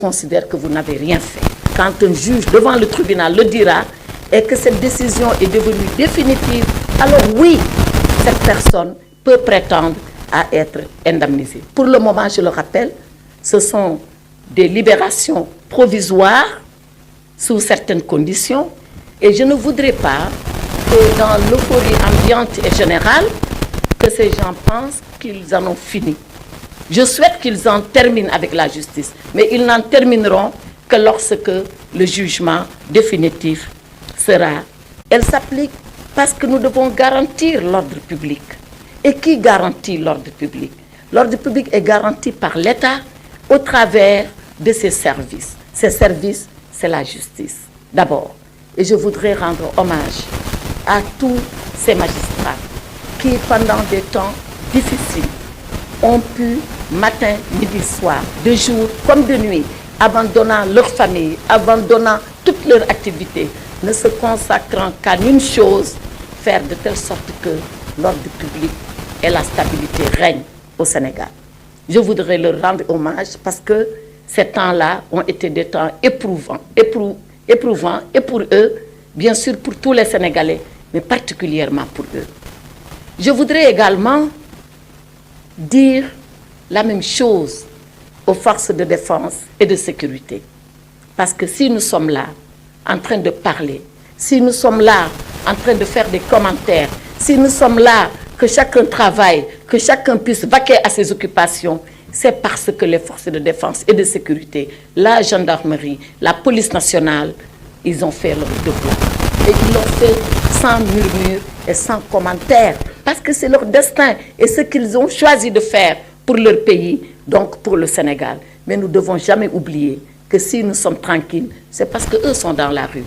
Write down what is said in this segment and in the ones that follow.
considère que vous n'avez rien fait. Quand un juge devant le tribunal le dira et que cette décision est devenue définitive, alors oui, cette personne peut prétendre à être indemnisée. Pour le moment, je le rappelle, ce sont des libérations provisoires sous certaines conditions et je ne voudrais pas que dans l'euphorie ambiante et générale, que ces gens pensent qu'ils en ont fini. Je souhaite qu'ils en terminent avec la justice, mais ils n'en termineront que lorsque le jugement définitif sera. Elle s'applique parce que nous devons garantir l'ordre public. Et qui garantit l'ordre public? L'ordre public est garanti par l'État au travers de ses services. Ces services, c'est la justice, d'abord. Et je voudrais rendre hommage à tous ces magistrats qui, pendant des temps difficiles, ont pu, matin, midi, soir, de jour comme de nuit, abandonnant leur famille, abandonnant toutes leurs activités, ne se consacrant qu'à une chose, faire de telle sorte que l'ordre public et la stabilité règnent au Sénégal. Je voudrais leur rendre hommage parce que ces temps-là ont été des temps éprouvants et pour eux, bien sûr pour tous les Sénégalais, mais particulièrement pour eux. Je voudrais également dire la même chose aux forces de défense et de sécurité. Parce que si nous sommes là en train de parler, si nous sommes là en train de faire des commentaires, si nous sommes là que chacun travaille, que chacun puisse vaquer à ses occupations, c'est parce que les forces de défense et de sécurité, la gendarmerie, la police nationale, ils ont fait leur devoir. Et ils l'ont fait sans murmure et sans commentaire, parce que c'est leur destin et ce qu'ils ont choisi de faire pour leur pays, donc pour le Sénégal. Mais nous ne devons jamais oublier que si nous sommes tranquilles, c'est parce qu'eux sont dans la rue.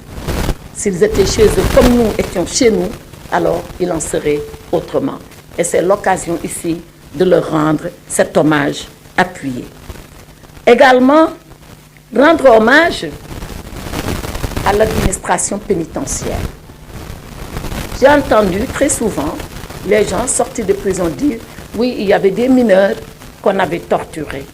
S'ils étaient chez eux comme nous étions chez nous, alors il en serait autrement. Et c'est l'occasion ici de leur rendre cet hommage appuyé. Également, rendre hommage à l'administration pénitentiaire. J'ai entendu très souvent les gens sortis de prison dire « Oui, il y avait des mineurs qu'on avait torturés ».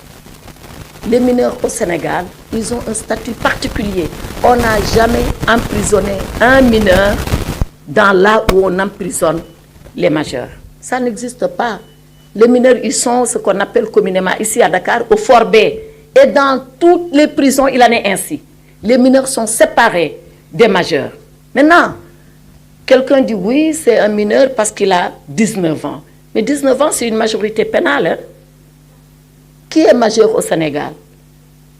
Les mineurs au Sénégal, ils ont un statut particulier. On n'a jamais emprisonné un mineur dans là où on emprisonne les majeurs. Ça n'existe pas. Les mineurs, ils sont ce qu'on appelle communément ici à Dakar, au Fort B. Et dans toutes les prisons, il en est ainsi. Les mineurs sont séparés des majeurs. Maintenant, quelqu'un dit oui, c'est un mineur parce qu'il a 19 ans. Mais 19 ans, c'est une majorité pénale. Hein? Qui est majeur au Sénégal?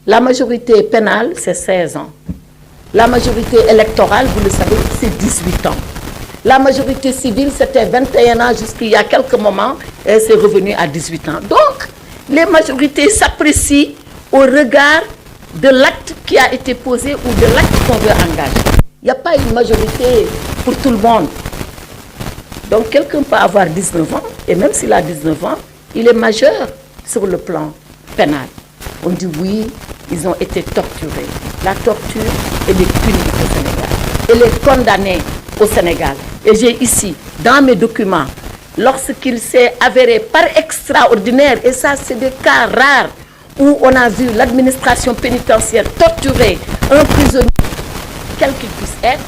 La majorité pénale, c'est 16 ans. La majorité électorale, vous le savez, c'est 18 ans. La majorité civile, c'était 21 ans jusqu'il y a quelques moments, et c'est revenu à 18 ans. Donc, les majorités s'apprécient au regard de l'acte qui a été posé ou de l'acte qu'on veut engager. Il n'y a pas une majorité pour tout le monde. Donc, quelqu'un peut avoir 19 ans, et même s'il a 19 ans, il est majeur sur le plan pénal. On dit oui, ils ont été torturés. La torture, elle est punie au Sénégal. Elle est condamnée au Sénégal. Et j'ai ici, dans mes documents, lorsqu'il s'est avéré par extraordinaire, et ça c'est des cas rares, où on a vu l'administration pénitentiaire torturer un prisonnier, quel qu'il puisse être,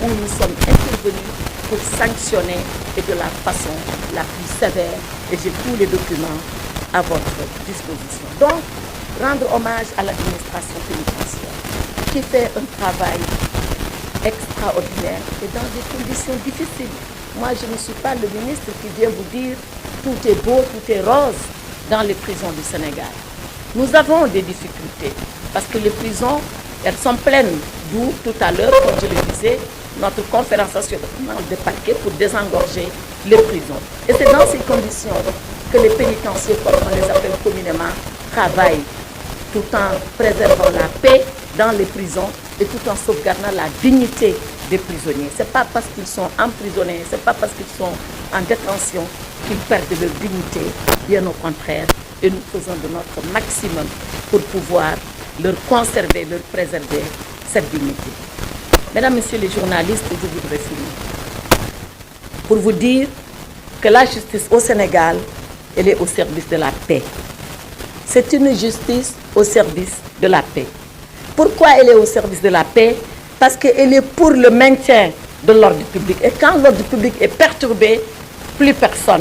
où nous sommes intervenus pour sanctionner et de la façon la plus sévère. Et j'ai tous les documents à votre disposition. Donc, rendre hommage à l'administration pénitentiaire qui fait un travail extraordinaire et dans des conditions difficiles. Moi, je ne suis pas le ministre qui vient vous dire tout est beau, tout est rose dans les prisons du Sénégal. Nous avons des difficultés parce que les prisons, elles sont pleines. D'où tout à l'heure, comme je le disais, notre conférence nationale de parquet pour désengorger les prisons. Et c'est dans ces conditions que les pénitenciers, comme on les appelle communément, travaillent tout en préservant la paix dans les prisons et tout en sauvegardant la dignité des prisonniers. Ce n'est pas parce qu'ils sont emprisonnés, ce n'est pas parce qu'ils sont en détention qu'ils perdent leur dignité, bien au contraire. Et nous faisons de notre maximum pour pouvoir leur conserver, leur préserver cette dignité. Mesdames, Messieurs les journalistes, je voudrais finir pour vous dire que la justice au Sénégal, elle est au service de la paix. C'est une justice au service de la paix. Pourquoi elle est au service de la paix? Parce qu'elle est pour le maintien de l'ordre public. Et quand l'ordre public est perturbé, plus personne